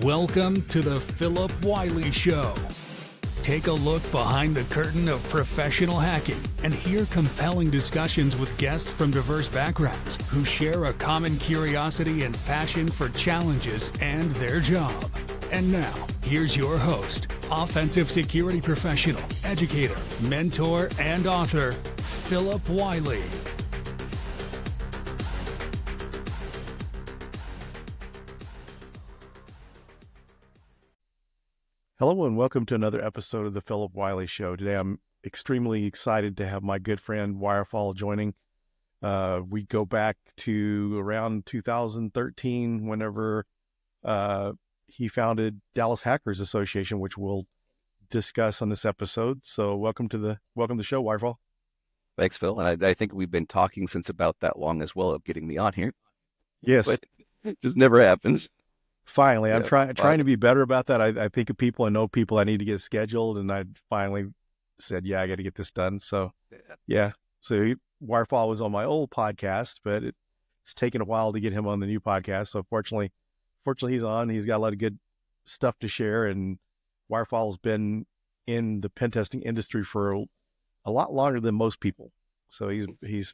Welcome to the Phillip Wylie Show. Take a look behind the curtain of professional hacking and hear compelling discussions with guests from diverse backgrounds who share a common curiosity and passion for challenges and their job. And now, here's your host, offensive security professional, educator, mentor, and author, Phillip Wylie. Hello and welcome to another episode of the Phillip Wylie Show. Today I'm extremely excited to have my good friend Wirefall joining. We go back to around 2013 whenever he founded Dallas Hackers Association, which we'll discuss on this episode. So welcome to the show, Wirefall. Thanks, Phil. And I think we've been talking since about that long as well of getting me on here. Yes. But it just never happens. Finally, I'm trying to be better about that. I think of people, I know people I need to get scheduled, and I finally said, yeah, I got to get this done. So, yeah. So Wirefall was on my old podcast, but it's taken a while to get him on the new podcast. So fortunately he's on. He's got a lot of good stuff to share, and Wirefall's been in the pen testing industry for a lot longer than most people. So he's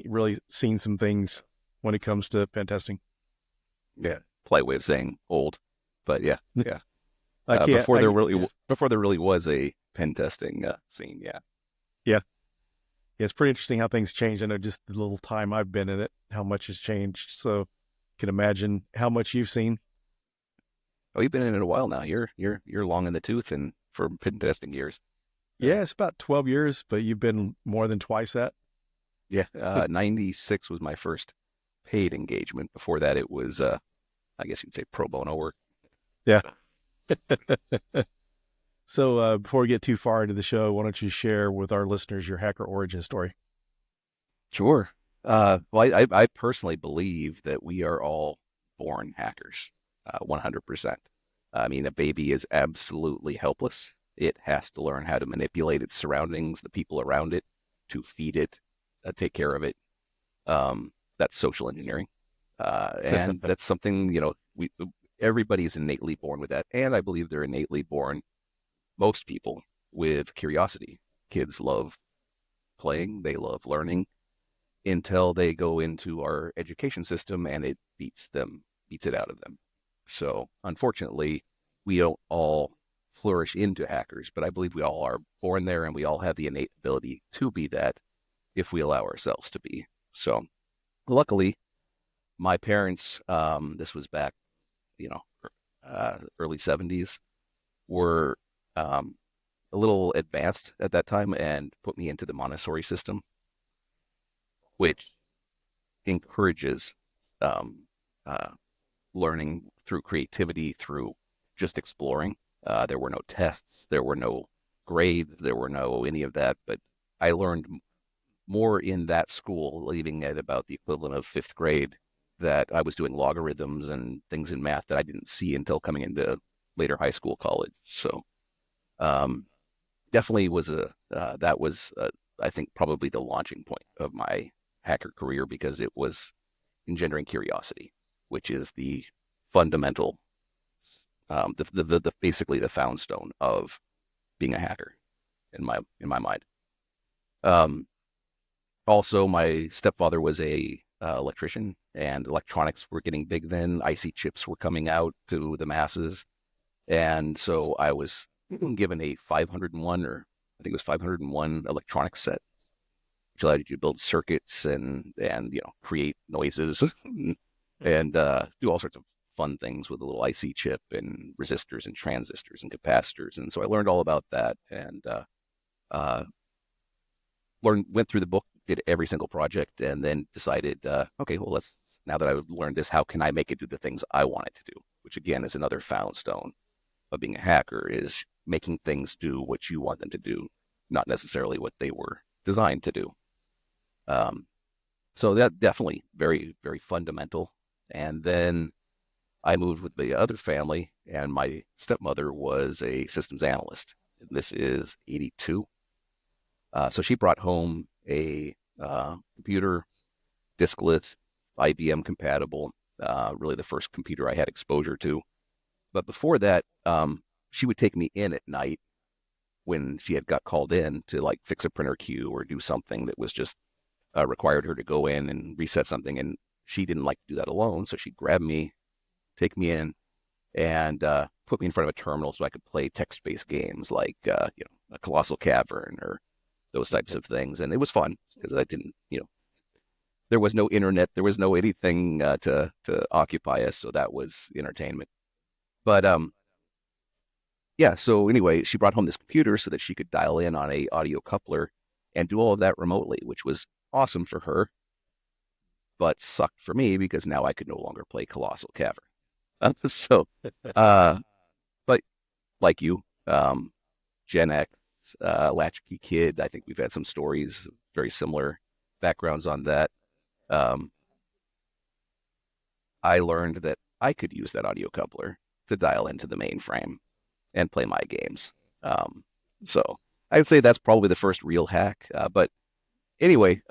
really seen some things when it comes to pen testing. Yeah. Polite way of saying old, but yeah. Before there really was a pen testing scene. Yeah. It's pretty interesting how things change. I know just the little time I've been in it, how much has changed. So you can imagine how much you've seen. Oh, you've been in it a while now. You're long in the tooth and for pen testing years. Yeah, it's about 12 years, but you've been more than twice that. Yeah. 96 was my first paid engagement. Before that, it was, I guess you'd say pro bono work. Yeah. So before we get too far into the show, why don't you share with our listeners your hacker origin story? Sure. Well, I personally believe that we are all born hackers, 100%. I mean, a baby is absolutely helpless. It has to learn how to manipulate its surroundings, the people around it, to feed it, take care of it. That's social engineering. And that's something, everybody is innately born with that. And I believe they're innately born, most people, with curiosity. Kids love playing, they love learning until they go into our education system and it beats it out of them. So unfortunately, we don't all flourish into hackers, but I believe we all are born there and we all have the innate ability to be that if we allow ourselves to be. So luckily, my parents, this was back, early 70s, were a little advanced at that time and put me into the Montessori system, which encourages learning through creativity, through just exploring. There were no tests, there were no grades, there were no any of that, but I learned more in that school, leaving at about the equivalent of fifth grade, that I was doing logarithms and things in math that I didn't see until coming into later high school, college. So definitely was I think probably the launching point of my hacker career, because it was engendering curiosity, which is the fundamental, basically the found stone of being a hacker in my mind. Also, my stepfather was a electrician, and electronics were getting big then. IC chips were coming out to the masses. And so I was given a 501, or I think it was 501 electronics set, which allowed you to build circuits and create noises and do all sorts of fun things with a little IC chip and resistors and transistors and capacitors. And so I learned all about that and went through the book, did every single project, and then decided, okay, well, now that I've learned this, how can I make it do the things I want it to do? Which again is another found stone of being a hacker, is making things do what you want them to do, not necessarily what they were designed to do. So that definitely very, very fundamental. And then I moved with the other family, and my stepmother was a systems analyst. And this is 82. So she brought home a computer, diskless, IBM compatible, really the first computer I had exposure to. But before that, she would take me in at night when she had got called in to like fix a printer queue or do something that was just required her to go in and reset something. And she didn't like to do that alone. So she'd grab me, take me in, and put me in front of a terminal so I could play text-based games like, a Colossal Cavern or those types of things. And it was fun because I didn't, there was no internet, there was no anything to occupy us. So that was entertainment. But yeah, so anyway, she brought home this computer so that she could dial in on a audio coupler and do all of that remotely, which was awesome for her, but sucked for me because now I could no longer play Colossal Cavern. So, but like you, Gen X, Latchkey Kid, I think we've had some stories, very similar backgrounds on that. I learned that I could use that audio coupler to dial into the mainframe and play my games. So I'd say that's probably the first real hack. But anyway,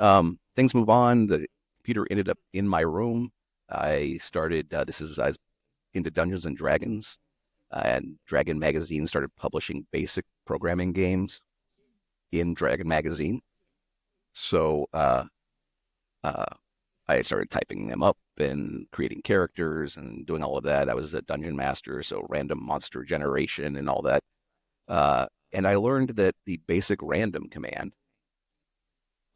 things move on. The computer ended up in my room. I started, I was into Dungeons and Dragons, and Dragon Magazine started publishing basic programming games in Dragon Magazine. So I started typing them up and creating characters and doing all of that. I was a dungeon master, so random monster generation and all that. And I learned that the basic random command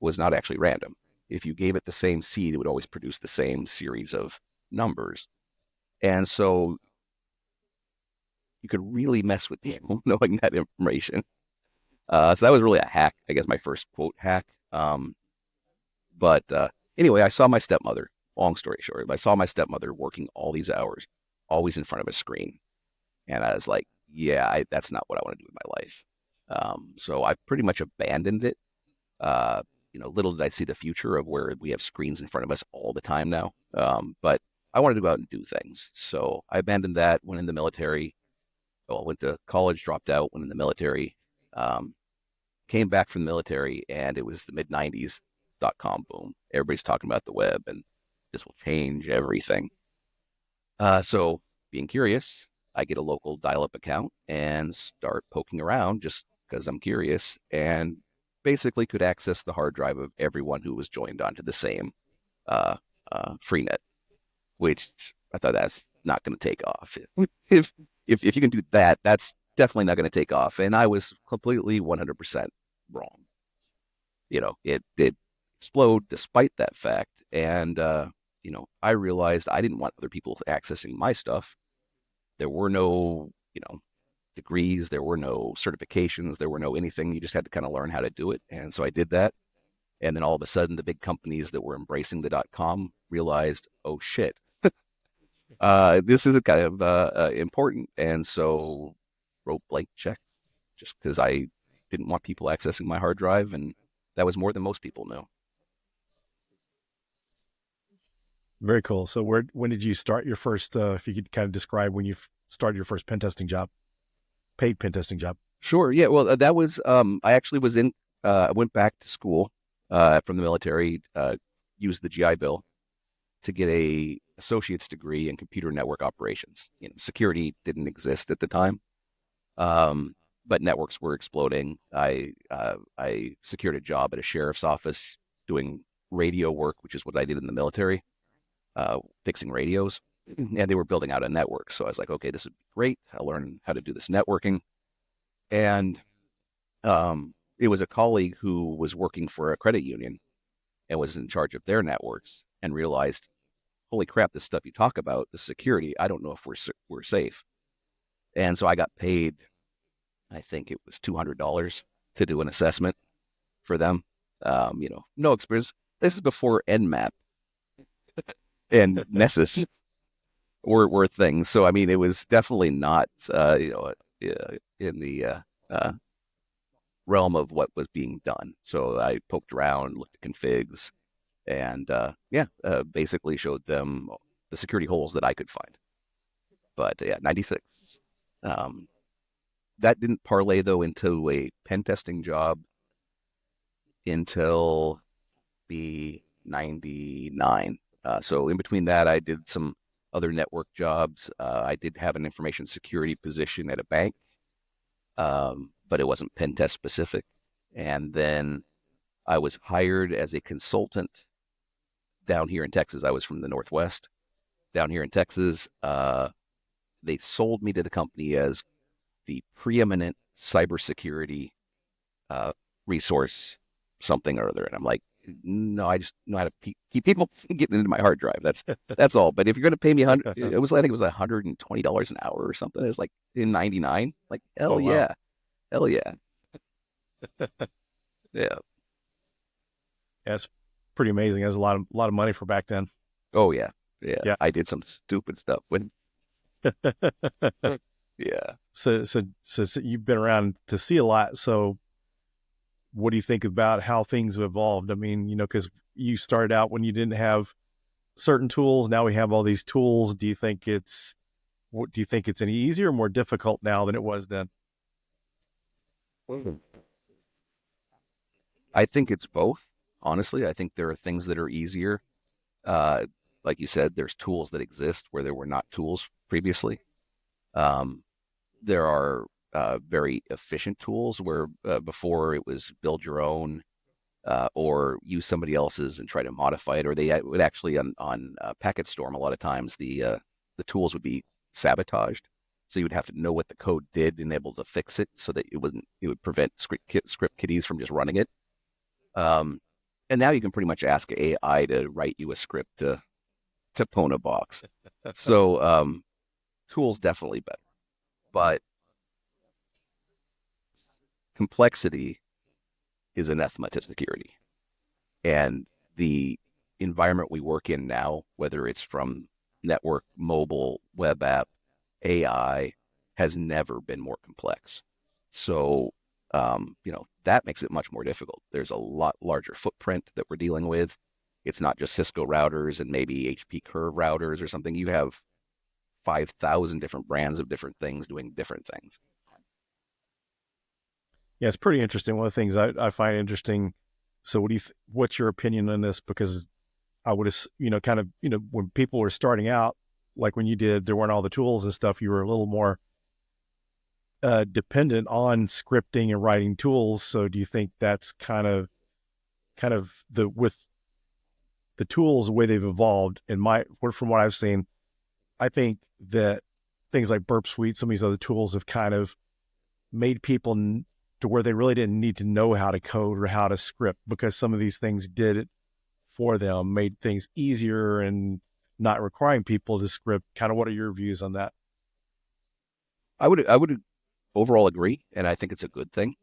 was not actually random. If you gave it the same seed, it would always produce the same series of numbers. And so you could really mess with people knowing that information. So that was really a hack, I guess, my first quote hack. But anyway, I saw my stepmother, long story short, I saw my stepmother working all these hours, always in front of a screen. And I was like, yeah, that's not what I want to do with my life. So I pretty much abandoned it. Little did I see the future of where we have screens in front of us all the time now. But I wanted to go out and do things. So I abandoned that, went in the military. Well, went to college, dropped out, went in the military, came back from the military, and it was the mid-90s .com boom. Everybody's talking about the web, and this will change everything. So being curious, I get a local dial-up account and start poking around just because I'm curious, and basically could access the hard drive of everyone who was joined onto the same freenet, which I thought that's not going to take off. If you can do that, that's definitely not going to take off. And I was completely 100% wrong. It did explode despite that fact. And, I realized I didn't want other people accessing my stuff. There were no, degrees. There were no certifications. There were no anything. You just had to kind of learn how to do it. And so I did that. And then all of a sudden, the big companies that were embracing the .com realized, oh, shit. This is kind of important, and so wrote blank checks just because I didn't want people accessing my hard drive, and that was more than most people knew. Very cool. So when did you start your first, if you could kind of describe when you started your first pen testing job, paid pen testing job? Sure. Yeah. Well, that was, I actually was I went back to school from the military, used the GI Bill to get a associate's degree in computer network operations. Security didn't exist at the time, but networks were exploding. I secured a job at a sheriff's office doing radio work, which is what I did in the military, fixing radios, and they were building out a network. So I was like, okay, this would be great. I'll learn how to do this networking. And it was a colleague who was working for a credit union and was in charge of their networks and realized, holy crap, this stuff you talk about, the security, I don't know if we're safe. And so I got paid, I think it was $200 to do an assessment for them. No experience. This is before Nmap and Nessus were things. So, I mean, it was definitely not, in the realm of what was being done. So I poked around, looked at configs, and basically showed them the security holes that I could find. But yeah, 96. That didn't parlay though into a pen testing job until the 99. So in between that, I did some other network jobs. I did have an information security position at a bank, but it wasn't pen test specific. And then I was hired as a consultant down here in Texas. I was from the Northwest. Down here in Texas, they sold me to the company as the preeminent cybersecurity resource, something or other. And I'm like, no, I just know how to keep people getting into my hard drive. That's all. But if you're going to pay me I think it was $120 an hour or something. It was like in '99. Like, hell yeah, hell yeah, yeah. That's pretty amazing. That's a lot of money for back then. Oh yeah. I did some stupid stuff when. Yeah. So you've been around to see a lot. So what do you think about how things have evolved? I mean, because you started out when you didn't have certain tools. Now we have all these tools. Do you think it's any easier or more difficult now than it was then? I think it's both. Honestly, I think there are things that are easier. Like you said, there's tools that exist where there were not tools previously. There are very efficient tools where before it was build your own or use somebody else's and try to modify it, or they would actually on Packet Storm a lot of times the tools would be sabotaged, so you would have to know what the code did and able to fix it so that it would prevent script kiddies from just running it. And now you can pretty much ask AI to write you a script to pwn a box. So tools definitely better, but complexity is anathema to security. And the environment we work in now, whether it's from network, mobile, web app, AI, has never been more complex. So, that makes it much more difficult. There's a lot larger footprint that we're dealing with. It's not just Cisco routers and maybe HP Curve routers or something. You have 5,000 different brands of different things doing different things. Yeah, it's pretty interesting. One of the things I find interesting. So what's your opinion on this? Because I would, when people were starting out, like when you did, there weren't all the tools and stuff. You were a little more dependent on scripting and writing tools. So do you think that's kind of with the tools, the way they've evolved from what I've seen, I think that things like Burp Suite, some of these other tools have kind of made people to where they really didn't need to know how to code or how to script, because some of these things did it for them, made things easier and not requiring people to script. Kind of what are your views on that? I would overall agree, and I think it's a good thing.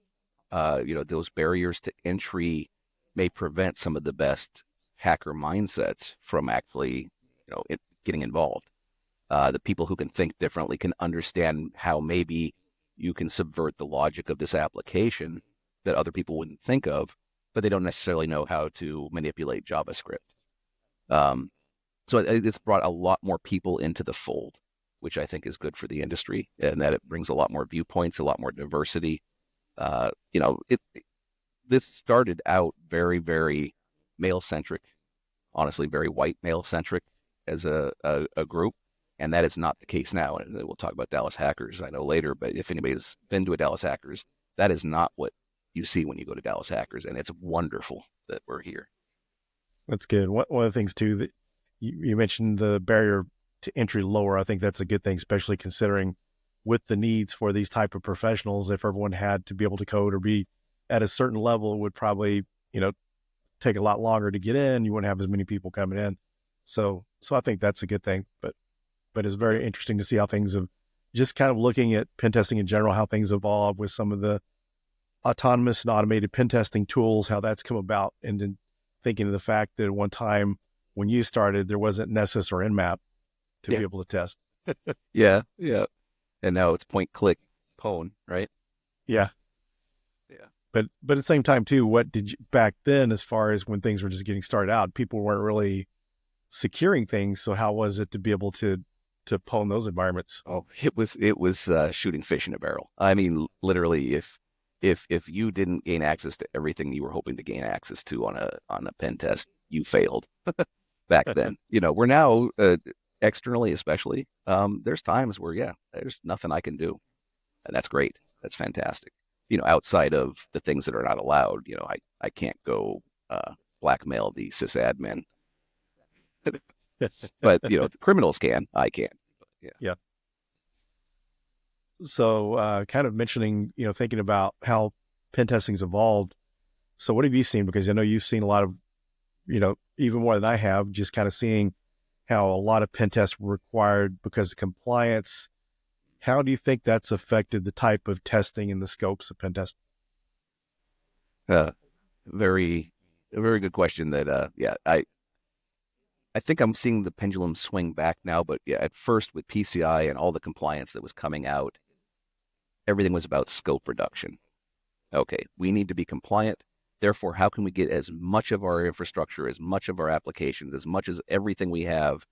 Those barriers to entry may prevent some of the best hacker mindsets from actually, getting involved. The people who can think differently can understand how maybe you can subvert the logic of this application that other people wouldn't think of, but they don't necessarily know how to manipulate JavaScript. So it's brought a lot more people into the fold, which I think is good for the industry, and that it brings a lot more viewpoints, a lot more diversity. This started out very, very male-centric, honestly, very white male-centric as a group, and that is not the case now. And we'll talk about Dallas Hackers, I know, later, but if anybody's been to a Dallas Hackers, that is not what you see when you go to Dallas Hackers, and it's wonderful that we're here. That's good. One of the things, too, that you mentioned the barrier to entry lower. I think that's a good thing, especially considering with the needs for these type of professionals. If everyone had to be able to code or be at a certain level, it would probably, take a lot longer to get in. You wouldn't have as many people coming in. So I think that's a good thing, but it's very interesting to see how things have, just kind of looking at pen testing in general, how things evolve with some of the autonomous and automated pen testing tools, how that's come about. And then thinking of the fact that at one time when you started, there wasn't Nessus or Nmap to be able to test. Yeah. And now it's point, click, pwn, right? Yeah. But at the same time too, what did you back then, as far as when things were just getting started out, people weren't really securing things. So how was it to be able to pwn those environments? Oh, it was shooting fish in a barrel. I mean, literally, if you didn't gain access to everything you were hoping to gain access to on a pen test, you failed back then. We're now externally especially, there's times where, yeah, there's nothing I can do. And that's great. That's fantastic. Outside of the things that are not allowed, I can't go blackmail the sysadmin. But, the criminals can. I can't. Yeah. Yeah. So kind of mentioning, thinking about how pen testing's evolved. So what have you seen? Because I know you've seen a lot of, even more than I have, just kind of seeing how a lot of pen tests were required because of compliance. How do you think that's affected the type of testing and the scopes of pen testing? Very, a very good question that, yeah, I think I'm seeing the pendulum swing back now, but yeah, at first with PCI and all the compliance that was coming out, everything was about scope reduction. Okay, we need to be compliant. Therefore, how can we get as much of our infrastructure, as much of our applications, as much as everything we have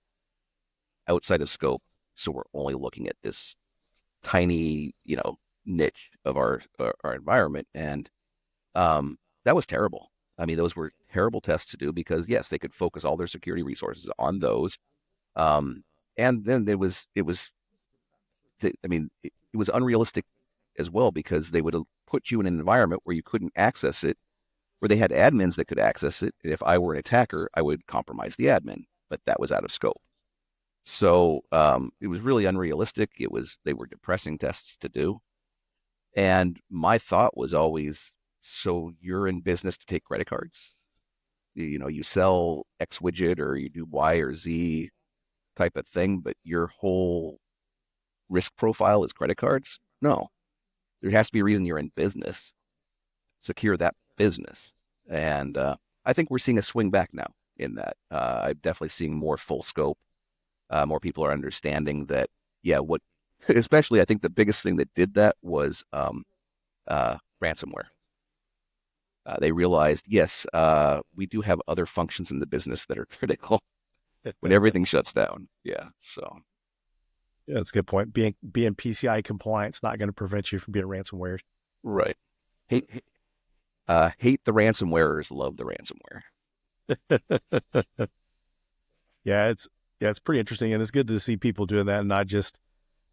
outside of scope? So we're only looking at this tiny, niche of our environment. And that was terrible. I mean, those were terrible tests to do because, yes, they could focus all their security resources on those. And then it was unrealistic as well because they would put you in an environment where you couldn't access it, where they had admins that could access it. And if I were an attacker, I would compromise the admin, but that was out of scope. So it was really unrealistic. They were depressing tests to do. And my thought was always, so you're in business to take credit cards? You sell X widget or you do Y or Z type of thing, but your whole risk profile is credit cards? No. There has to be a reason you're in business. Secure that business. And I think we're seeing a swing back now in that. I'm definitely seeing more full scope. More people are understanding that, yeah, especially I think the biggest thing that did that was ransomware. They realized, yes, we do have other functions in the business that are critical when everything shuts down. Yeah, so. Yeah, that's a good point. Being PCI compliant is not going to prevent you from being ransomware. Right. Hate the ransomwarers, love the ransomware. It's pretty interesting, and it's good to see people doing that and not just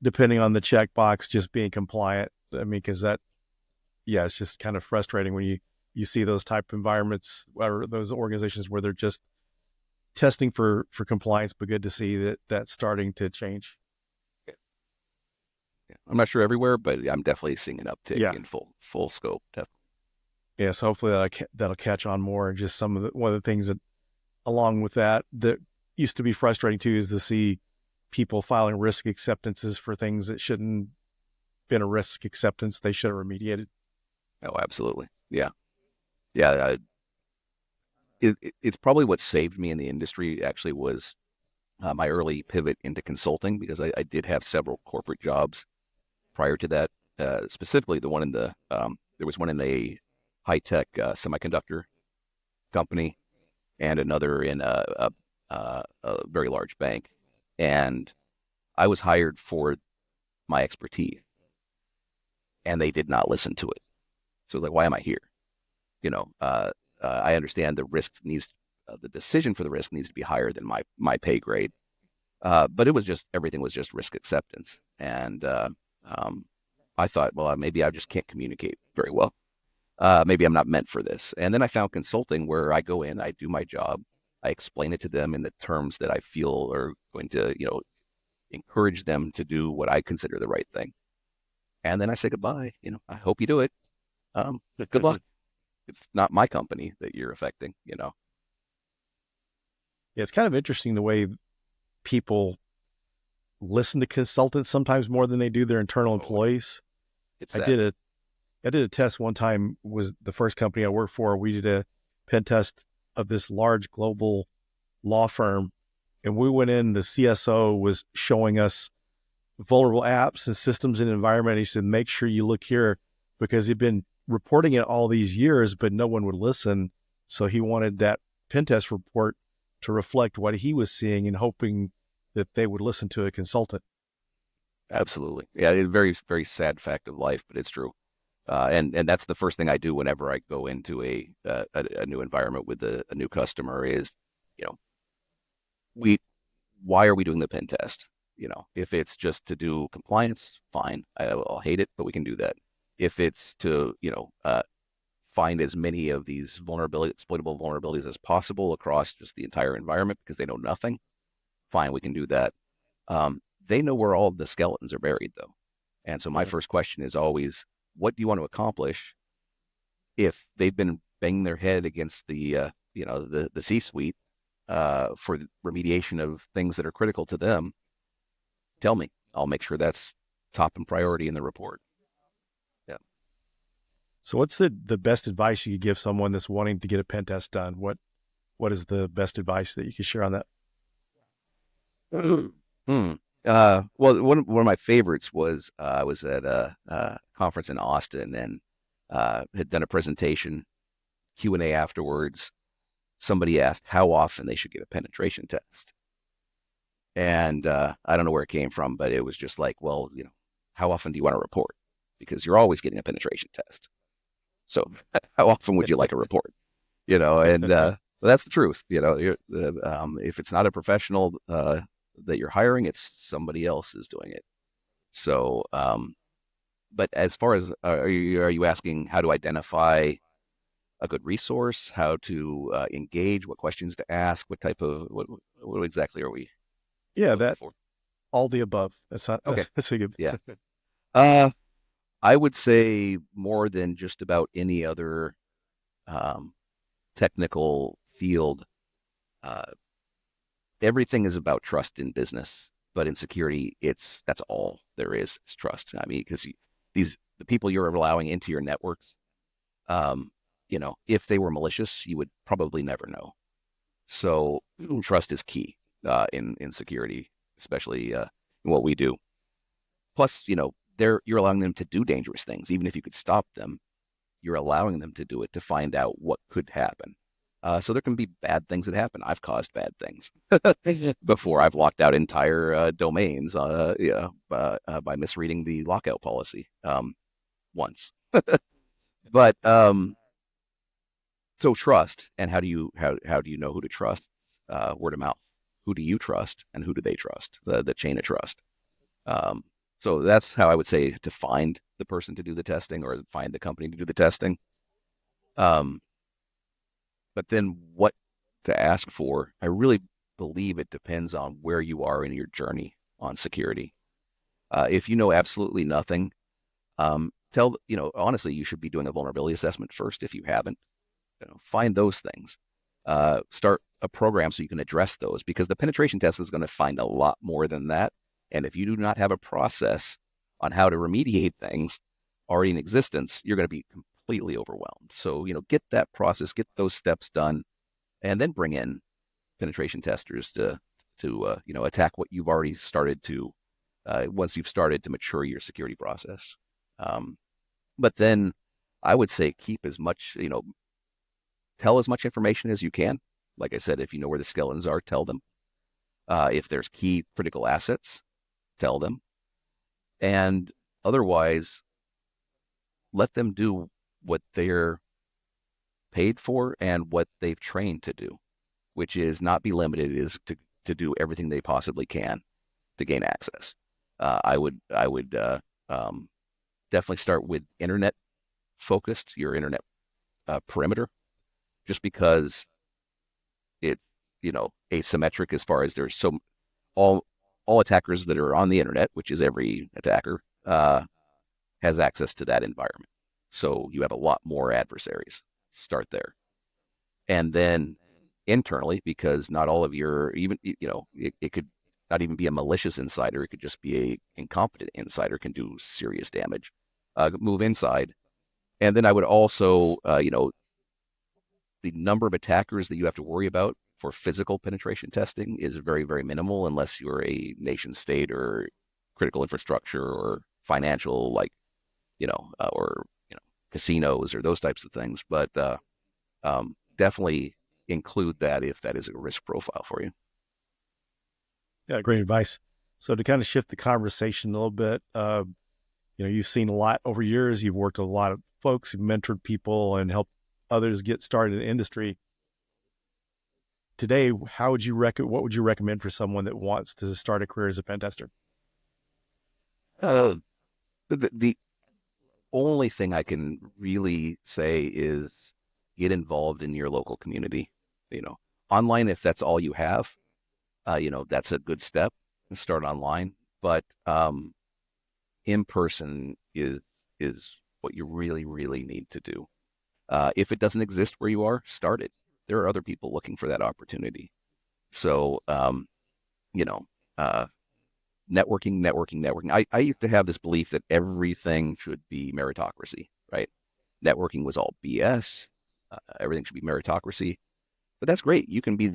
depending on the checkbox, just being compliant. I mean, because it's just kind of frustrating when you see those type of environments or those organizations where they're just testing for compliance, but good to see that that's starting to change. Yeah. I'm not sure everywhere, but I'm definitely seeing an uptick in full scope. Definitely. Yeah, so hopefully that'll catch on more. Just one of the things that, along with that used to be frustrating too, is to see people filing risk acceptances for things that shouldn't been a risk acceptance. They should have remediated. Oh, absolutely. Yeah. Yeah. It's probably what saved me in the industry actually was my early pivot into consulting because I did have several corporate jobs prior to that. Specifically, the one there was one in a high-tech semiconductor company and another in a very large bank. And I was hired for my expertise and they did not listen to it. So I was like, why am I here? I understand the decision for the risk needs to be higher than my pay grade. But everything was just risk acceptance. And I thought, well, maybe I just can't communicate very well. Maybe I'm not meant for this. And then I found consulting where I go in, I do my job, I explain it to them in the terms that I feel are going to, encourage them to do what I consider the right thing. And then I say goodbye. I hope you do it. Good luck. It's not my company that you're affecting, Yeah, it's kind of interesting the way people listen to consultants sometimes more than they do their internal employees. I did a test one time, was the first company I worked for. We did a pen test of this large global law firm, and we went in, the CSO was showing us vulnerable apps and systems and environment. He said, make sure you look here, because he'd been reporting it all these years, but no one would listen. So he wanted that pen test report to reflect what he was seeing and hoping that they would listen to a consultant. Absolutely. Yeah, it's a very, very sad fact of life, but it's true. And that's the first thing I do whenever I go into a new environment with a new customer is, we why are we doing the pen test? If it's just to do compliance, fine. I'll hate it, but we can do that. If it's to, find as many of these exploitable vulnerabilities as possible across just the entire environment because they know nothing, fine, we can do that. They know where all the skeletons are buried, though. And so my first question is always, what do you want to accomplish? If they've been banging their head against the C-suite for the remediation of things that are critical to them, tell me. I'll make sure that's top in priority in the report. Yeah. So what's the best advice you could give someone that's wanting to get a pen test done? What is the best advice that you could share on that? Well, one of my favorites was I was at a conference in Austin and had done a presentation, Q&A afterwards. Somebody asked how often they should get a penetration test. And I don't know where it came from, but it was just like, well, how often do you want to report? Because you're always getting a penetration test. So how often would you like a report? And that's the truth. If it's not a professional that you're hiring, it's somebody else is doing it. So, but as far as, are you asking how to identify a good resource, how to engage, what questions to ask, what exactly are we? Yeah, all the above. That's not okay. That's a good. Yeah. I would say more than just about any other technical field. Everything is about trust in business, but in security, that's all there is trust. I mean, because the people you're allowing into your networks, if they were malicious, you would probably never know. So trust is key in security, especially in what we do. Plus, you're allowing them to do dangerous things. Even if you could stop them, you're allowing them to do it to find out what could happen. So there can be bad things that happen. I've caused bad things before. I've locked out entire domains by misreading the lockout policy once. But so trust, and how do you know who to trust? Word of mouth. Who do you trust, and who do they trust? The chain of trust. So that's how I would say to find the person to do the testing or find the company to do the testing. But then what to ask for, I really believe it depends on where you are in your journey on security. If you know absolutely nothing, honestly, you should be doing a vulnerability assessment first if you haven't. Find those things. Start a program so you can address those, because the penetration test is going to find a lot more than that. And if you do not have a process on how to remediate things already in existence, you're going to be completely overwhelmed. So, get that process, get those steps done, and then bring in penetration testers to attack what you've already started to, once you've started to mature your security process. But then I would say keep as much, tell as much information as you can. Like I said, if you know where the skeletons are, tell them. If there's key critical assets, tell them. And otherwise, let them do what they're paid for and what they've trained to do, which is not be limited, is to do everything they possibly can to gain access. I would definitely start with internet focused, your internet perimeter, just because it's asymmetric as far as there's all attackers that are on the internet, which is every attacker, has access to that environment. So you have a lot more adversaries. Start there. And then internally, because not all of your, even, it could not even be a malicious insider. It could just be a incompetent insider can do serious damage. Move inside. And then I would also, the number of attackers that you have to worry about for physical penetration testing is very, very minimal, unless you're a nation state or critical infrastructure or financial, like, or casinos or those types of things. But definitely include that if that is a risk profile for you. Yeah, great advice. So to kind of shift the conversation a little bit, you've seen a lot over years. You've worked with a lot of folks, you've mentored people and helped others get started in the industry. today, what would you recommend for someone that wants to start a career as a pen tester? The only thing I can really say is get involved in your local community. Online, if that's all you have, that's a good step. Start online, but in person is what you really, really need to do. If it doesn't exist where you are, start it. There are other people looking for that opportunity. So, you know, uh, networking. I used to have this belief that everything should be meritocracy, right? Networking was all BS. Everything should be meritocracy, but that's great. You can be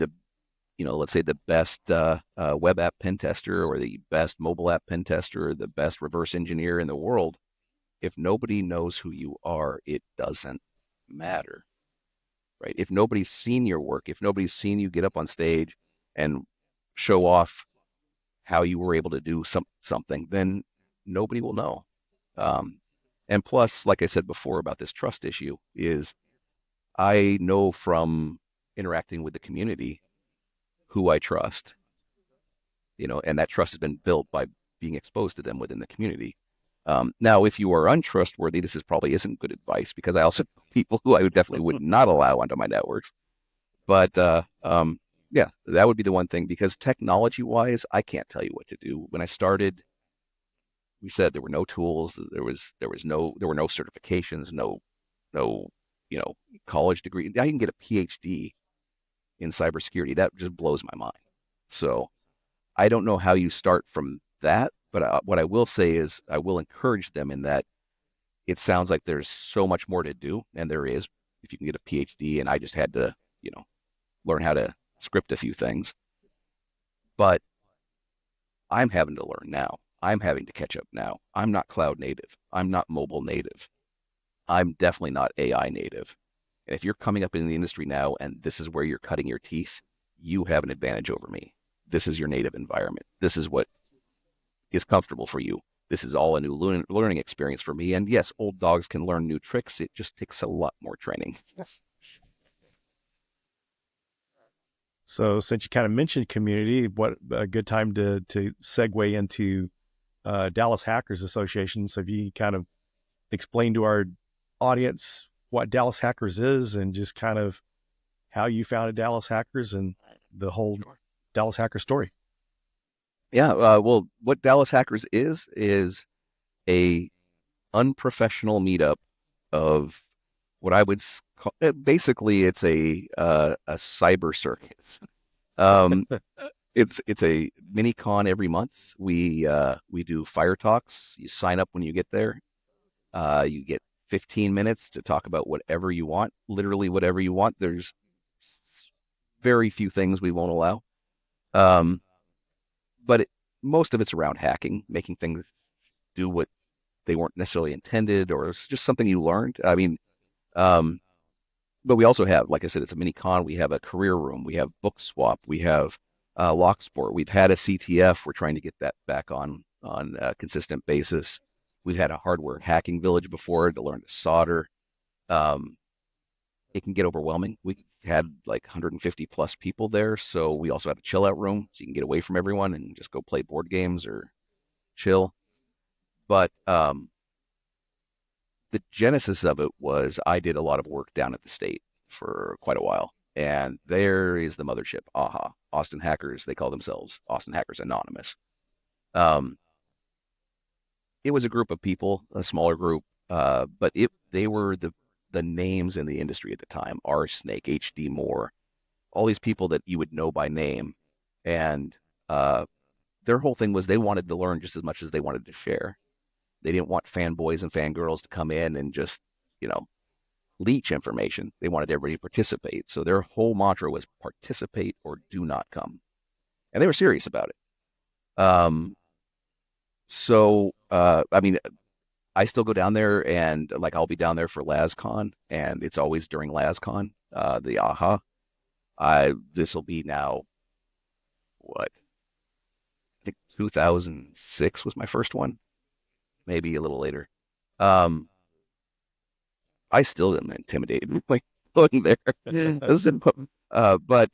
let's say the best web app pen tester or the best mobile app pen tester or the best reverse engineer in the world. If nobody knows who you are, it doesn't matter, right? If nobody's seen your work, if nobody's seen you get up on stage and show off how you were able to do something, then nobody will know. And plus, like I said before about this trust issue, is I know from interacting with the community who I trust, and that trust has been built by being exposed to them within the community. Now, if you are untrustworthy, this probably isn't good advice because I also know people who I definitely would not allow onto my networks. But yeah, that would be the one thing because technology-wise, I can't tell you what to do. When I started, we said there were no tools, there were no certifications, no college degree. Now you can get a PhD in cybersecurity. That just blows my mind. So I don't know how you start from that, but what I will say is I will encourage them in that it sounds like there's so much more to do, and there is if you can get a PhD. And I just had to, learn how to script a few things. But I'm having to learn now. I'm having to catch up now. I'm not cloud native. I'm not mobile native. I'm definitely not AI native. And if you're coming up in the industry now and this is where you're cutting your teeth, you have an advantage over me. This is your native environment. This is what is comfortable for you. This is all a new learning experience for me. And yes, old dogs can learn new tricks. It just takes a lot more training. Yes. So since you kind of mentioned community, what a good time to segue into Dallas Hackers Association. So if you kind of explain to our audience what Dallas Hackers is and just kind of how you founded Dallas Hackers and the whole Dallas Hacker story. Yeah, well, what Dallas Hackers is a unprofessional meetup of what I would call basically it's a cyber circus. It's a mini con every month. We do fire talks. You sign up when you get there. You get 15 minutes to talk about whatever you want, literally whatever you want. There's very few things we won't allow. But most of it's around hacking, making things do what they weren't necessarily intended, or it's just something you learned. I mean, but we also have, like I said, it's a mini con. We have a career room. We have book swap. We have lock sport. We've had a CTF. We're trying to get that back on a consistent basis. We've had a hardware hacking village before to learn to solder. It can get overwhelming. We had like 150 plus people there. So we also have a chill out room so you can get away from everyone and just go play board games or chill. But the genesis of it was I did a lot of work down at the state for quite a while. And there is the mothership, AHA, Austin Hackers. They call themselves Austin Hackers Anonymous. It was a group of people, a smaller group, but they were the names in the industry at the time, R Snake, HD Moore, all these people that you would know by name. And their whole thing was they wanted to learn just as much as they wanted to share. They didn't want fanboys and fangirls to come in and just, leech information. They wanted everybody to participate. So their whole mantra was participate or do not come. And they were serious about it. I mean, I still go down there and like I'll be down there for LazCon, and it's always during LazCon, the AHA. This will be now what? I think 2006 was my first one, maybe a little later. I still am intimidated like going there. But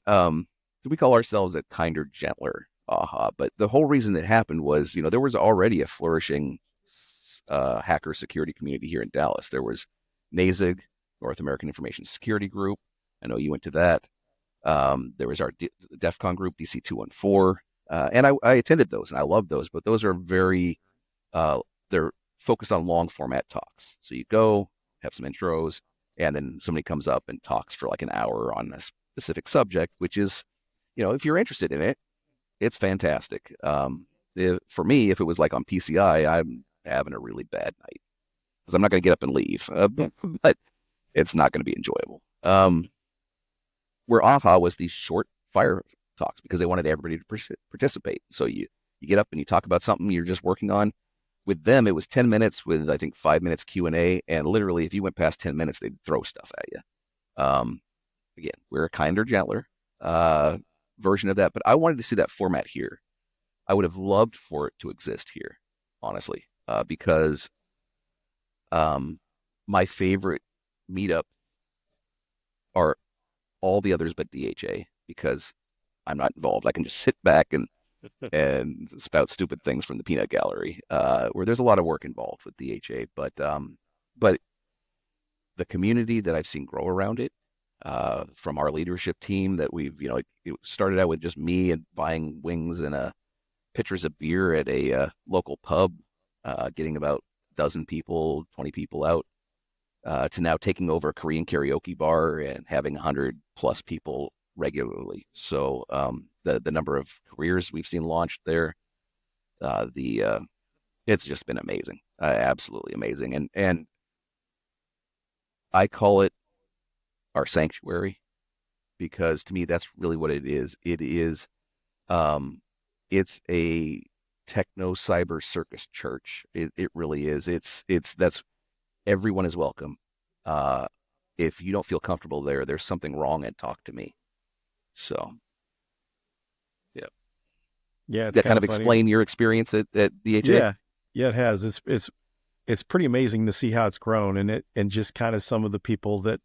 we call ourselves a kinder, gentler AHA. But the whole reason it happened was, there was already a flourishing hacker security community here in Dallas. There was NASIG, North American Information Security Group. I know you went to that. There was our DEF CON group, DC 214. And I attended those and I loved those, but those are very, they're focused on long format talks. So you go, have some intros, and then somebody comes up and talks for like an hour on a specific subject, which is, if you're interested in it, it's fantastic. For me, if it was like on PCI, I'm having a really bad night because I'm not going to get up and leave, but it's not going to be enjoyable. Where AHA was these short fire talks because they wanted everybody to participate. So you get up and you talk about something you're just working on. With them, it was 10 minutes with, I think, 5 minutes Q&A. And literally, if you went past 10 minutes, they'd throw stuff at you. Again, we're a kinder, gentler version of that. But I wanted to see that format here. I would have loved for it to exist here, honestly, because my favorite meetup are all the others but DHA because I'm not involved. I can just sit back and spout stupid things from the peanut gallery, where there's a lot of work involved with DHA. But the community that I've seen grow around it, from our leadership team that we've, it started out with just me and buying wings and pitchers of beer at a local pub, getting about a dozen people, 20 people out, to now taking over a Korean karaoke bar and having 100 plus people regularly. So the number of careers we've seen launched there, it's just been amazing, absolutely amazing. And I call it our sanctuary because to me that's really what it is. It is, it's a techno cyber circus church. It really is. That's everyone is welcome. If you don't feel comfortable there, there's something wrong and talk to me. So, yeah. Yeah. Does that kind of funny. explain your experience at DHA? Yeah. Yeah, it has. It's pretty amazing to see how it's grown and just kind of some of the people that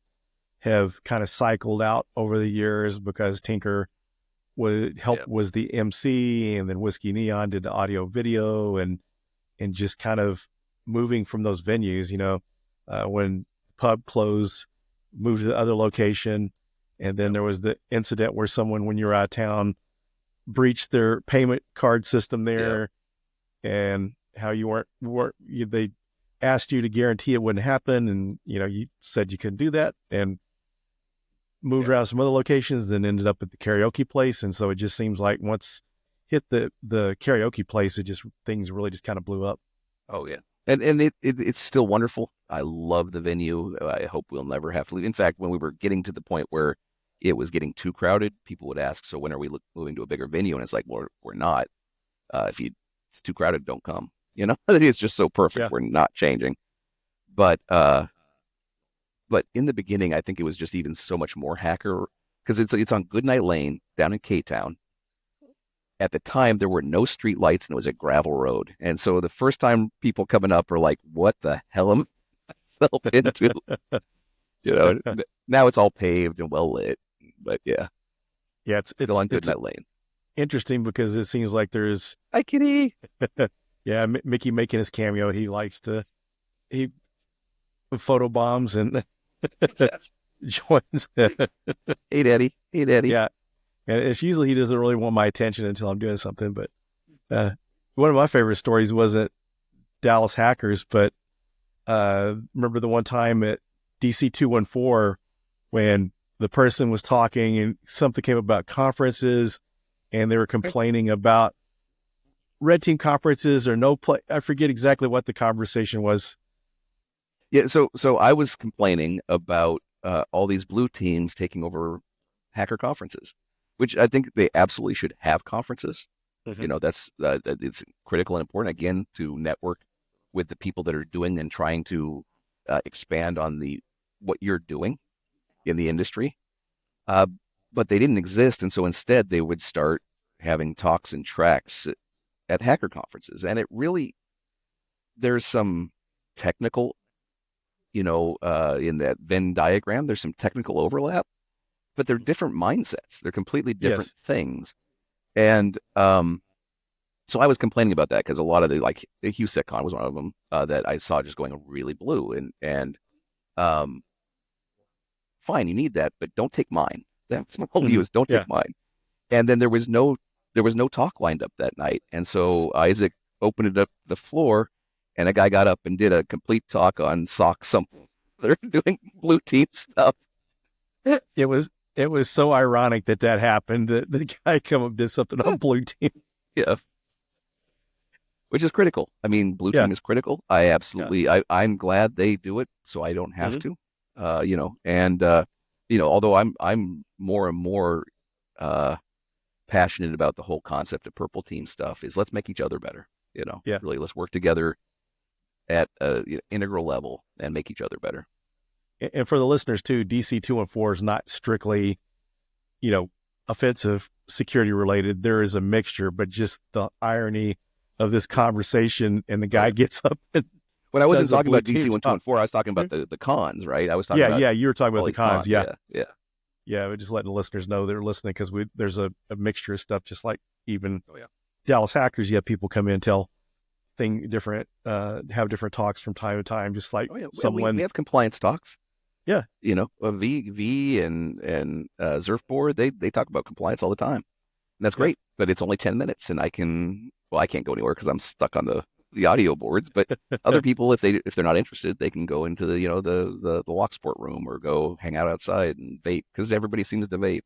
have kind of cycled out over the years because Tinker was the MC and then Whiskey Neon did the audio video and just kind of moving from those venues, when pub closed, moved to the other location. And then there was the incident where someone, when you were out of town, breached their payment card system there, and how you they asked you to guarantee it wouldn't happen. And, you said you couldn't do that and moved around some other locations, then ended up at the karaoke place. And so it just seems like once hit the karaoke place, things really just kind of blew up. Oh yeah. And it's still wonderful. I love the venue. I hope we'll never have to leave. In fact, when we were getting to the point where it was getting too crowded, people would ask, so when are we moving to a bigger venue? And it's like, we're not. If it's too crowded, don't come. It's just so perfect. Yeah. We're not changing. But in the beginning, I think it was just even so much more hacker because it's on Goodnight Lane down in K-Town. At the time, there were no street lights and it was a gravel road. And so the first time people coming up are like, what the hell am I myself into? Now it's all paved and well lit. But yeah. Yeah, it's still on Goodnight Lane. Interesting because it seems like there's... Hi, kitty. Yeah, Mickey making his cameo. He photo bombs and joins. Hey, Daddy. Yeah. And it's usually he doesn't really want my attention until I'm doing something. But one of my favorite stories wasn't Dallas hackers, but remember the one time at DC 214 when the person was talking and something came about conferences and they were complaining about red team conferences or no play. I forget exactly what the conversation was. Yeah. So I was complaining about all these blue teams taking over hacker conferences, which I think they absolutely should have conferences. Mm-hmm. That's it's critical and important, again, to network with the people that are doing and trying to expand on what you're doing in the industry. But they didn't exist. And so instead they would start having talks and tracks at hacker conferences. And it really, there's some technical, in that Venn diagram, there's some technical overlap. but they're different mindsets. They're completely different Yes. things. And so I was complaining about that because a lot of the Hugh Sitcon was one of them that I saw just going really blue. And um, fine, you need that, but don't take mine. That's my whole view is don't Yeah. take mine. And then there was no talk lined up that night. And so Isaac opened it up the floor, and a guy got up and did a complete talk on socks. They're doing blue team stuff. It was so ironic that happened. That the guy come up and did something on blue team. Yeah, which is critical. I mean, blue Yeah. team is critical. I'm glad they do it, so I don't have to. And although I'm more and more passionate about the whole concept of purple team stuff, is let's make each other better. Yeah. Really, let's work together at integral level and make each other better. And for the listeners too, DC 214 is not strictly, offensive security related. There is a mixture, but just the irony of this conversation, and the guy gets up and when I wasn't does a talking blue about DC team 1214, I was talking about the cons, right? I was talking about you were talking about all the these cons. Yeah. yeah. Just letting the listeners know they're listening, because there's a mixture of stuff, just like even Oh yeah. Dallas Hackers. You have people come in, tell different, have different talks from time to time, just like we have compliance talks. Yeah. V and Surfboard, they talk about compliance all the time. And that's great, but it's only 10 minutes, and I can't go anywhere because I'm stuck on the audio boards. But other people, if they're not interested, they can go into the walk sport room or go hang out outside and vape, because everybody seems to vape.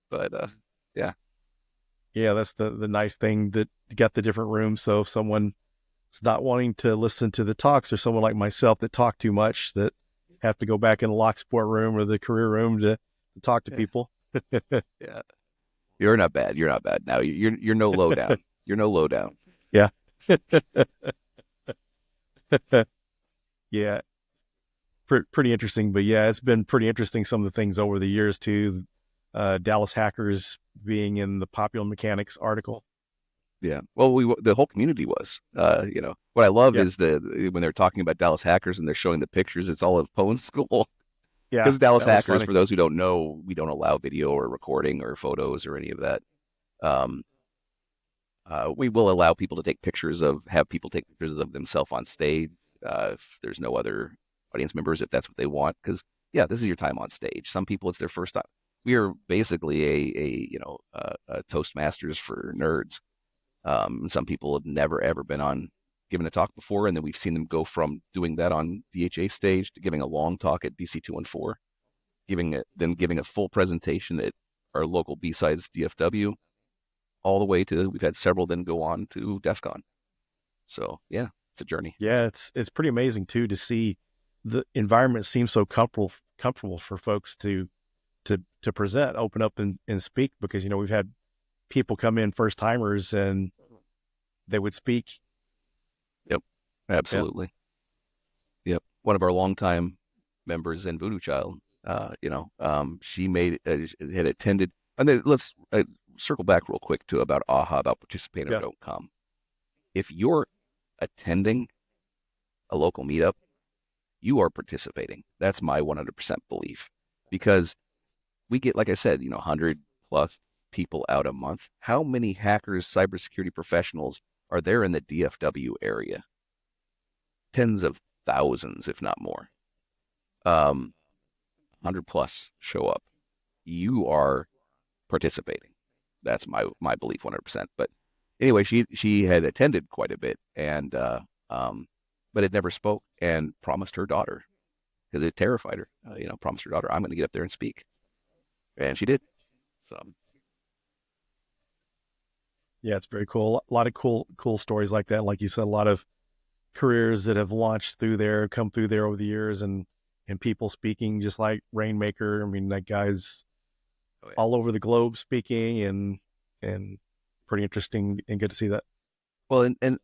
But yeah. Yeah, that's the nice thing, that you got the different rooms. So if someone is not wanting to listen to the talks, or someone like myself that talk too much, that have to go back in the lock sport room or the career room to talk to people. Yeah. You're not bad. Now you're no lowdown. You're no lowdown. Yeah. Yeah. Pretty interesting. But yeah, it's been pretty interesting, some of the things over the years too. Dallas Hackers being in the Popular Mechanics article. Yeah. Well, the whole community was. What I love is when they're talking about Dallas Hackers and they're showing the pictures, it's all of Pone's school. Yeah. Because Dallas Hackers, for those who don't know, we don't allow video or recording or photos or any of that. We will allow people to have people take pictures of themselves on stage if there's no other audience members, if that's what they want. Because this is your time on stage. Some people, it's their first time. We are basically a Toastmasters for nerds. Some people have never ever been given a talk before, and then we've seen them go from doing that on DHA stage to giving a long talk at DC 214, giving a full presentation at our local B-Sides DFW, all the way to, we've had several then go on to DEF CON. So yeah, it's a journey. Yeah, it's pretty amazing too to see the environment seems so comfortable for folks to present, open up and speak, because we've had people come in, first timers, and they would speak. Yep, absolutely. Yep, one of our longtime members in Voodoo Child, she had attended, and then let's circle back real quick to about AHA, about participate or don't come. If you're attending a local meetup, you are participating. That's my 100% belief, because we get, like I said, 100 plus people out a month. How many hackers, cybersecurity professionals are there in the DFW area? Tens of thousands, if not more. 100 plus show up. You are participating. That's my belief 100%. But anyway, she had attended quite a bit, and but had never spoke, and promised her daughter, because it terrified her, promised her daughter, I'm going to get up there and speak. And she did. So yeah, it's very cool. A lot of cool stories like that. Like you said, a lot of careers that have launched through there, come through there over the years, and people speaking, just like Rainmaker. I mean, that guy's all over the globe speaking, and pretty interesting and good to see that. Well, and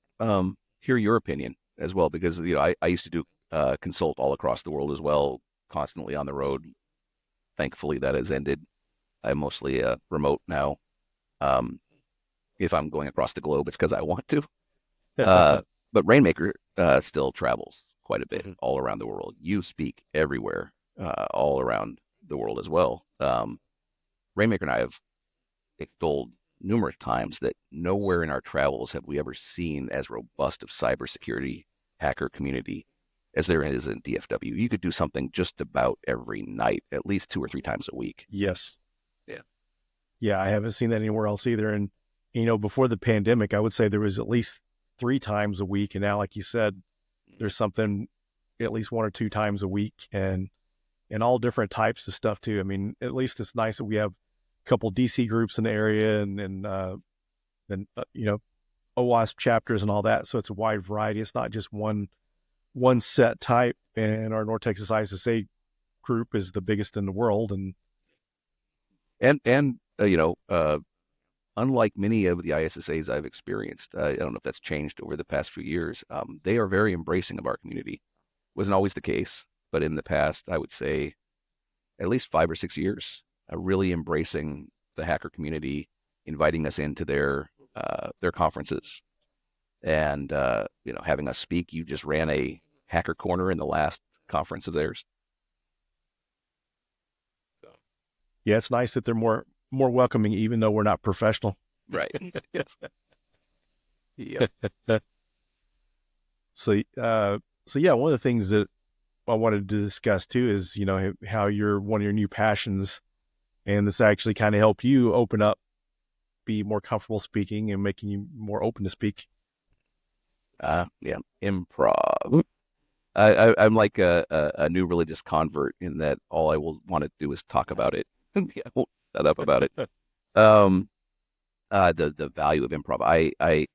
hear your opinion as well, because I used to do consult all across the world as well, constantly on the road. Thankfully, that has ended. I'm mostly remote now. If I'm going across the globe, it's because I want to. But Rainmaker still travels quite a bit all around the world. You speak everywhere, all around the world as well. Rainmaker and I have extolled numerous times that nowhere in our travels have we ever seen as robust of cybersecurity hacker community as there is in DFW. You could do something just about every night, at least 2 or 3 times a week. Yes. Yeah. Yeah, I haven't seen that anywhere else either. And, before the pandemic, I would say there was at least 3 times a week. And now, like you said, there's something at least 1 or 2 times a week, and all different types of stuff too. I mean, at least it's nice that we have a couple DC groups in the area and then OWASP chapters and all that. So it's a wide variety. It's not just one set type. And our North Texas ISSA group is the biggest in the world. And unlike many of the ISSAs I've experienced, I don't know if that's changed over the past few years. They are very embracing of our community. Wasn't always the case, but in the past, I would say at least 5 or 6 years, really embracing the hacker community, inviting us into their conferences, and having us speak. You just ran a hacker corner in the last conference of theirs. So, yeah, it's nice that they're more welcoming, even though we're not professional. Right. Yes. Yeah. So yeah, one of the things that I wanted to discuss too is, how one of your new passions, and this actually kind of helped you open up, be more comfortable speaking and making you more open to speak. Yeah, improv. I'm like a new religious convert in that all I will want to do is talk about it. Yeah, I won't shut up about it. The value of improv.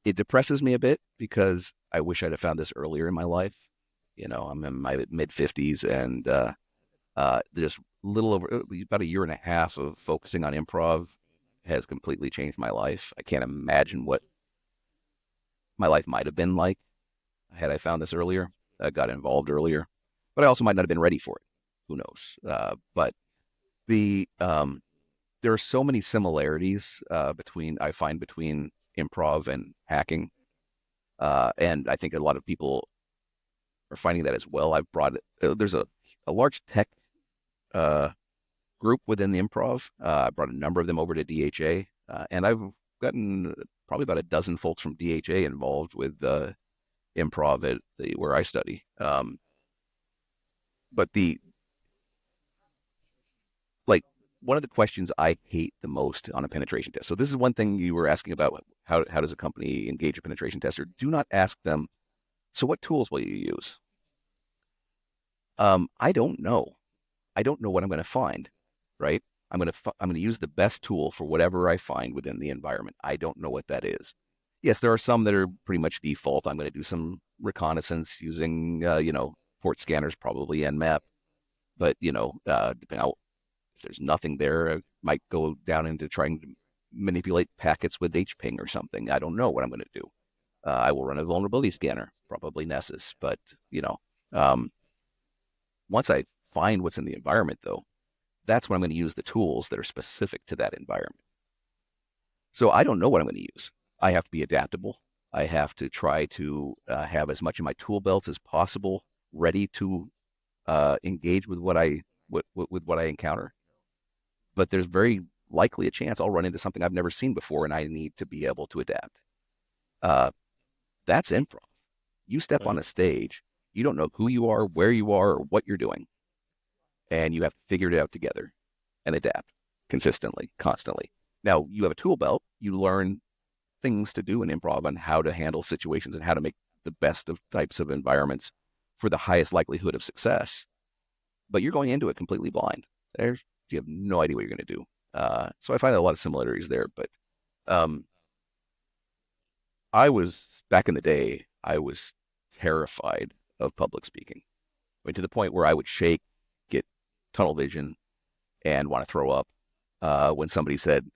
It depresses me a bit because I wish I'd have found this earlier in my life. I'm in my mid-50s, and just little over about a year and a half of focusing on improv has completely changed my life. I can't imagine what my life might have been like had I found this earlier, got involved earlier, but I also might not have been ready for it. Who knows? But there are so many similarities between improv and hacking. And I think a lot of people are finding that as well. I've brought there's a large tech group within the improv. I brought a number of them over to DHA, and I've gotten probably about a dozen folks from DHA involved with improv at where I study. But one of the questions I hate the most on a penetration test. So this is one thing you were asking about. How does a company engage a penetration tester? Do not ask them, so what tools will you use? I don't know. I don't know what I'm going to find, right? I'm going to use the best tool for whatever I find within the environment. I don't know what that is. Yes, there are some that are pretty much default. I'm going to do some reconnaissance using, port scanners, probably Nmap. But, depending on if there's nothing there, I might go down into trying to manipulate packets with HPing or something. I don't know what I'm going to do. I will run a vulnerability scanner, probably Nessus. But, once I find what's in the environment, though, that's when I'm going to use the tools that are specific to that environment. So I don't know what I'm going to use. I have to be adaptable. I have to try to have as much of my tool belts as possible ready to engage with what I encounter. But there's very likely a chance I'll run into something I've never seen before, and I need to be able to adapt. That's improv. You step on a stage, you don't know who you are, where you are, or what you're doing. And you have to figure it out together and adapt consistently, constantly. Now, you have a tool belt. You learn things to do in improv on how to handle situations and how to make the best of types of environments for the highest likelihood of success. But you're going into it completely blind. You have no idea what you're going to do. So I find a lot of similarities there. But back in the day, I was terrified of public speaking. I mean, to the point where I would shake, get tunnel vision, and want to throw up when somebody said,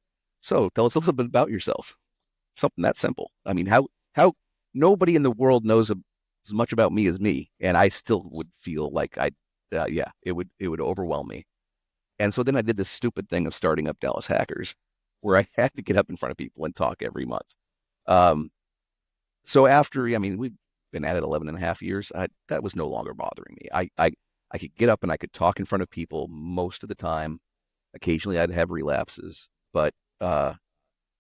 "So tell us a little bit about yourself." Something that simple. I mean, how nobody in the world knows as much about me as me, and I still would feel like it would overwhelm me. And so then I did this stupid thing of starting up Dallas Hackers, where I had to get up in front of people and talk every month. So after, we've been at it 11 and a half years, that was no longer bothering me. I could get up and I could talk in front of people most of the time. Occasionally I'd have relapses, but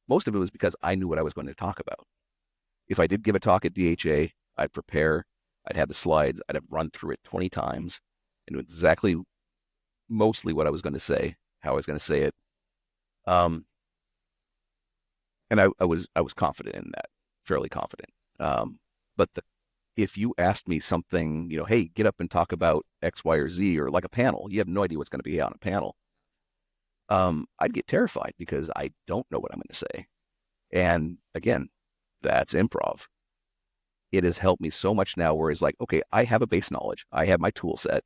most of it was because I knew what I was going to talk about. If I did give a talk at DHA, I'd prepare, I'd have the slides, I'd have run through it 20 times and knew exactly mostly what I was going to say, how I was going to say it. And I was confident in that, fairly confident. But if you asked me something, hey, get up and talk about X, Y, or Z, or like a panel, you have no idea what's going to be on a panel. I'd get terrified because I don't know what I'm going to say. And again, that's improv. It has helped me so much now where it's like, okay, I have a base knowledge. I have my tool set.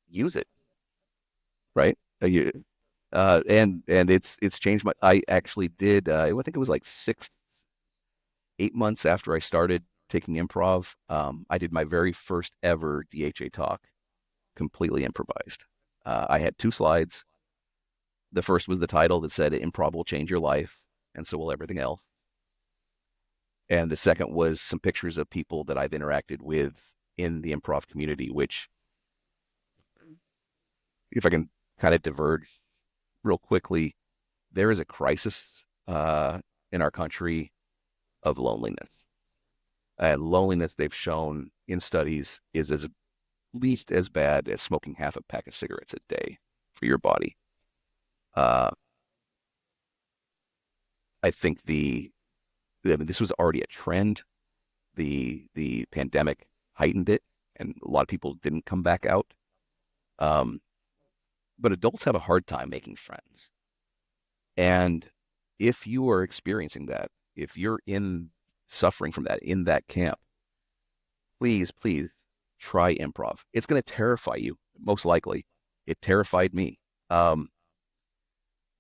Use it, right? And it's changed I actually did, I think it was like 8 months after I started taking improv, I did my very first ever DHA talk, completely improvised. I had 2 slides. The first was the title that said, "Improv will change your life, and so will everything else." And the second was some pictures of people that I've interacted with in the improv community, which, if I can kind of diverge real quickly, there is a crisis in our country of loneliness. Loneliness, they've shown in studies, is at least as bad as smoking half a pack of cigarettes a day for your body. I think this was already a trend. The pandemic heightened it, and a lot of people didn't come back out. But adults have a hard time making friends. And if you are experiencing that, if you're suffering from that in that camp, please try improv. It's going to terrify you, most likely. It terrified me.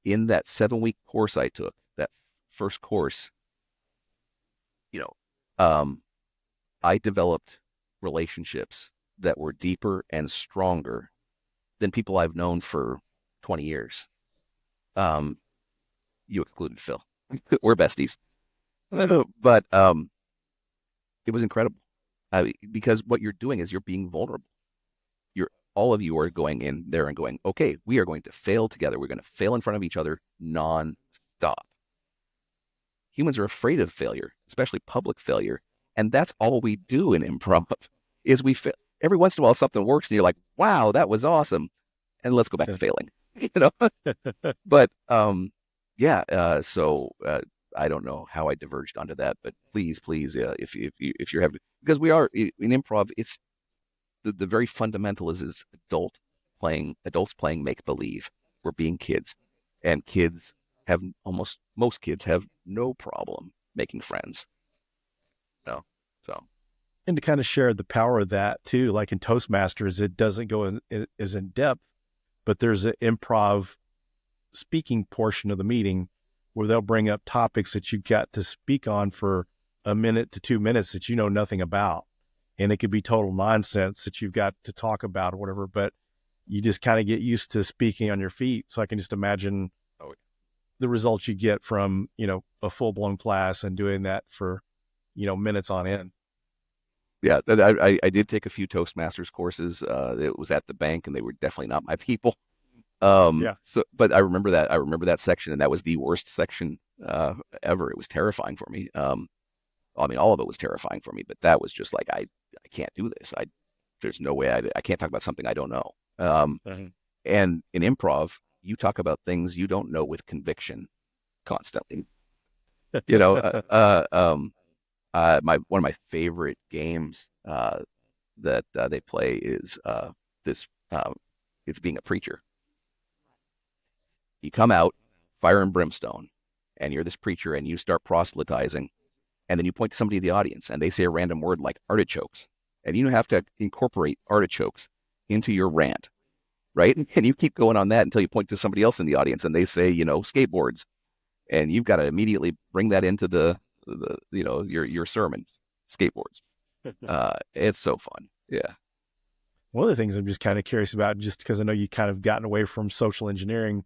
In that 7-week course I took, that first course, I developed relationships that were deeper and stronger than people I've known for 20 years. You excluded, Phil. We're besties. But it was incredible because what you're doing is you're being vulnerable. All of you are going in there and going, okay, we are going to fail together. We're going to fail in front of each other non-stop. Humans are afraid of failure, especially public failure. And that's all we do in improv is we fail. Every once in a while something works and you're like, wow, that was awesome. And let's go back to failing, But so I don't know how I diverged onto that, but please, if you're having, because we are in improv, it's the very fundamental is adults playing make believe. We're being kids, and most kids have no problem making friends. No, so. And to kind of share the power of that too, like in Toastmasters, it doesn't go as in depth, but there's an improv speaking portion of the meeting where they'll bring up topics that you've got to speak on for a minute to 2 minutes that you know nothing about. And it could be total nonsense that you've got to talk about or whatever, but you just kind of get used to speaking on your feet. So I can just imagine the results you get from, a full-blown class and doing that for, minutes on end. Yeah, I did take a few Toastmasters courses. It was at the bank, and they were definitely not my people. So, but I remember that section, and that was the worst section ever. It was terrifying for me. I mean, all of it was terrifying for me, but that was just like, I can't do this. There's no way I can't talk about something I don't know. And in improv, you talk about things you don't know with conviction constantly. One of my favorite games that they play is it's being a preacher. You come out, fire and brimstone, and you're this preacher, and you start proselytizing, and then you point to somebody in the audience, and they say a random word like artichokes, and you have to incorporate artichokes into your rant, right? And you keep going on that until you point to somebody else in the audience, and they say, skateboards, and you've got to immediately bring that into your sermon, skateboards. It's so fun. Yeah. One of the things I'm just kind of curious about, just because I know you kind of gotten away from social engineering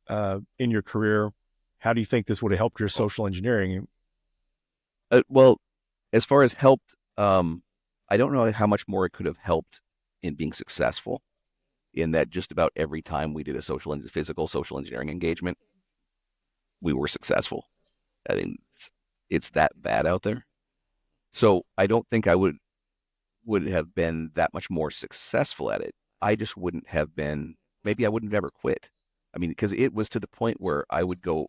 in your career, how do you think this would have helped your social engineering? Well, as far as helped, I don't know how much more it could have helped in being successful, in that just about every time we did a physical social engineering engagement, we were successful. I mean, it's that bad out there. So I don't think I would have been that much more successful at it. I just wouldn't have been, maybe I wouldn't have ever quit. I mean, because it was to the point where I would go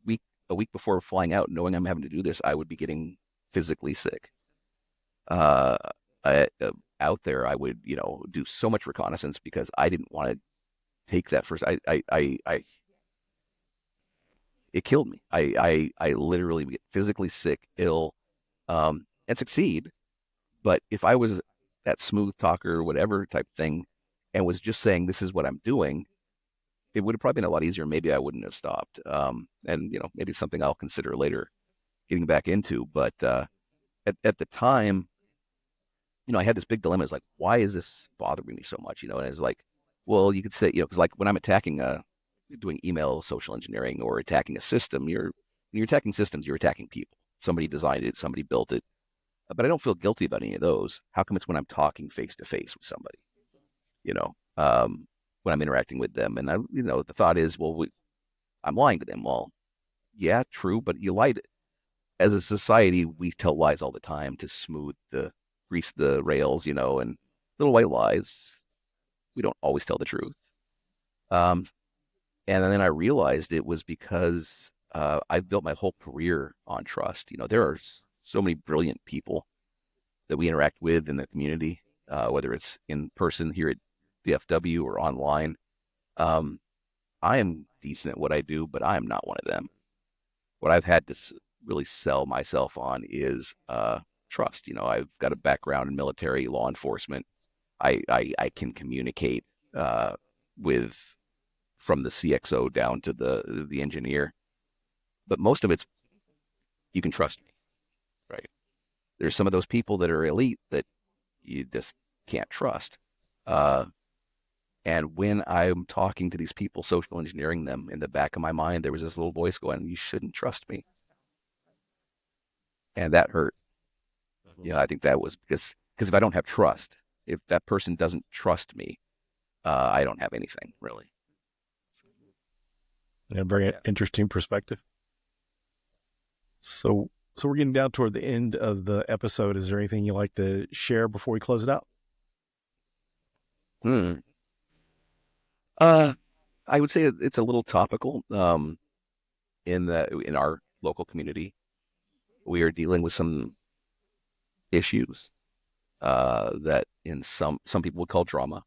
week a week before flying out, knowing I'm having to do this, I would be getting physically sick. Uh, Out there, I would, do so much reconnaissance because I didn't want to take that first. It killed me. I literally would get physically sick, ill, and succeed. But if I was that smooth talker, whatever type thing, and was just saying, this is what I'm doing, it would have probably been a lot easier. Maybe I wouldn't have stopped. And, maybe it's something I'll consider later getting back into. But at the time, I had this big dilemma. It's like, why is this bothering me so much? And it's like, well, you could say, because like when I'm doing email social engineering or attacking a system, when you're attacking systems, you're attacking people. Somebody designed it, somebody built it. But I don't feel guilty about any of those. How come it's when I'm talking face to face with somebody, you know, when I'm interacting with them? And the thought is, well, I'm lying to them. Well, yeah, true, but you lied. As a society, we tell lies all the time to grease the rails, and little white lies. We don't always tell the truth. Um, and then I realized it was because I've built my whole career on trust. There are so many brilliant people that we interact with in the community, whether it's in person here at DFW or online. I am decent at what I do, but I am not one of them. What I've had to really sell myself on is trust. I've got a background in military law enforcement. I can communicate with from the CXO down to the engineer, but most of it's you can trust me, right? There's some of those people that are elite that you just can't trust. And when I'm talking to these people, social engineering them, in the back of my mind, there was this little voice going, "You shouldn't trust me," and that hurt. I think that was because if I don't have trust, if that person doesn't trust me, I don't have anything really. Yeah, very interesting perspective. So we're getting down toward the end of the episode. Is there anything you'd like to share before we close it out? I would say it's a little topical. In our local community, we are dealing with some issues that in some people would call drama.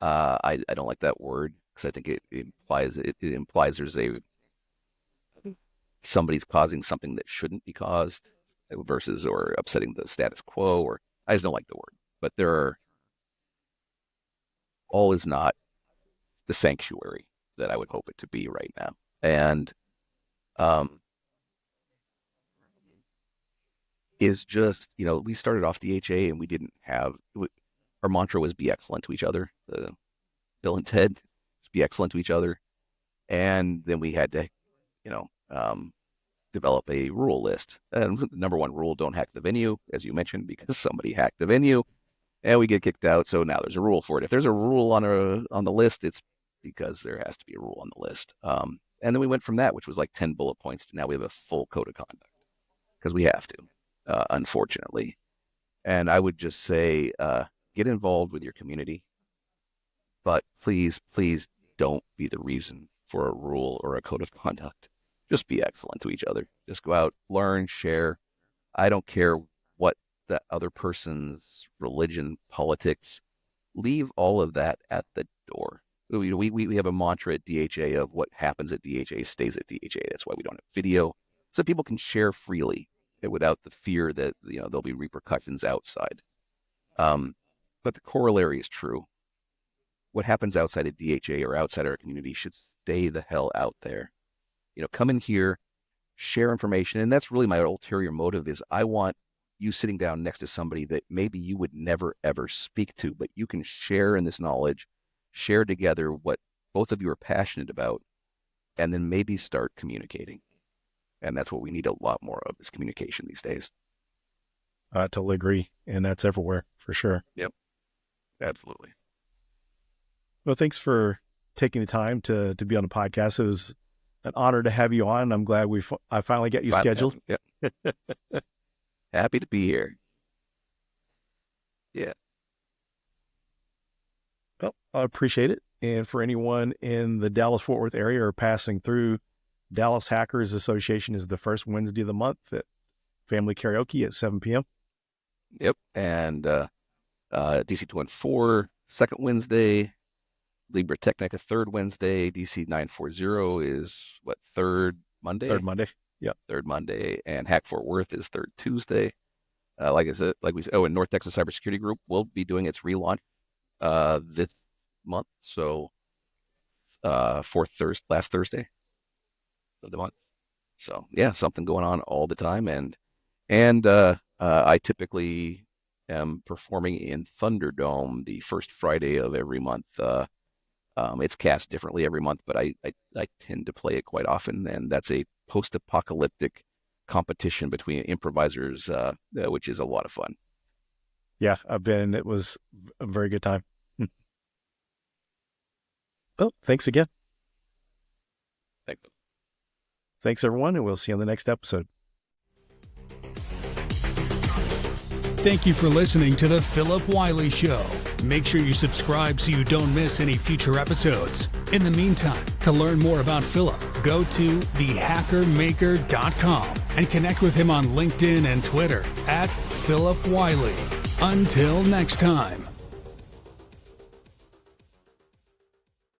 I don't like that word because I think it implies there's somebody's causing something that shouldn't be caused versus or upsetting the status quo, or I just don't like the word. But all is not the sanctuary that I would hope it to be right now. And is just, we started off DHA and we didn't have, our mantra was be excellent to each other. Bill and Ted, be excellent to each other. And then we had to, develop a rule list. And the number one rule, don't hack the venue, as you mentioned, because somebody hacked the venue and we get kicked out. So now there's a rule for it. If there's a rule on the list, it's because there has to be a rule on the list. And then we went from that, which was like 10 bullet points, to now we have a full code of conduct because we have to, unfortunately. And I would just say, get involved with your community, but please, please don't be the reason for a rule or a code of conduct. Just be excellent to each other. Just go out, learn, share. I don't care what the other person's religion, politics, leave all of that at the door. We have a mantra at DHA of what happens at DHA stays at DHA. That's why we don't have video, so people can share freely without the fear that there'll be repercussions outside. But the corollary is true. What happens outside of DHA or outside our community should stay the hell out there. Come in here, share information, and that's really my ulterior motive. Is I want you sitting down next to somebody that maybe you would never ever speak to, but you can share in this knowledge, share together what both of you are passionate about, and then maybe start communicating. And that's what we need a lot more of, is communication these days. I totally agree. And that's everywhere for sure. Yep. Absolutely. Well, thanks for taking the time to be on the podcast. It was an honor to have you on. I'm glad I finally got you scheduled. Yep. Happy to be here. Yeah. Well, I appreciate it. And for anyone in the Dallas-Fort Worth area or passing through, Dallas Hackers Association is the first Wednesday of the month at Family Karaoke at 7 p.m. Yep. And DC 214, second Wednesday. Libra Technica, third Wednesday. DC 940 is third Monday? Third Monday. Yeah. Third Monday. And Hack Fort Worth is third Tuesday. Like we said, and North Texas Cybersecurity Group will be doing its relaunch this month. So last Thursday of the month. So yeah, something going on all the time. And I typically am performing in Thunderdome the first Friday of every month. It's cast differently every month, but I tend to play it quite often, and that's a post-apocalyptic competition between improvisers, which is a lot of fun. Yeah, I've been. It was a very good time. Well, thanks again. Thanks, everyone, and we'll see you on the next episode. Thank you for listening to The Phillip Wylie Show. Make sure you subscribe so you don't miss any future episodes. In the meantime, to learn more about Phillip, go to thehackermaker.com and connect with him on LinkedIn and Twitter @Phillip Wylie. Until next time.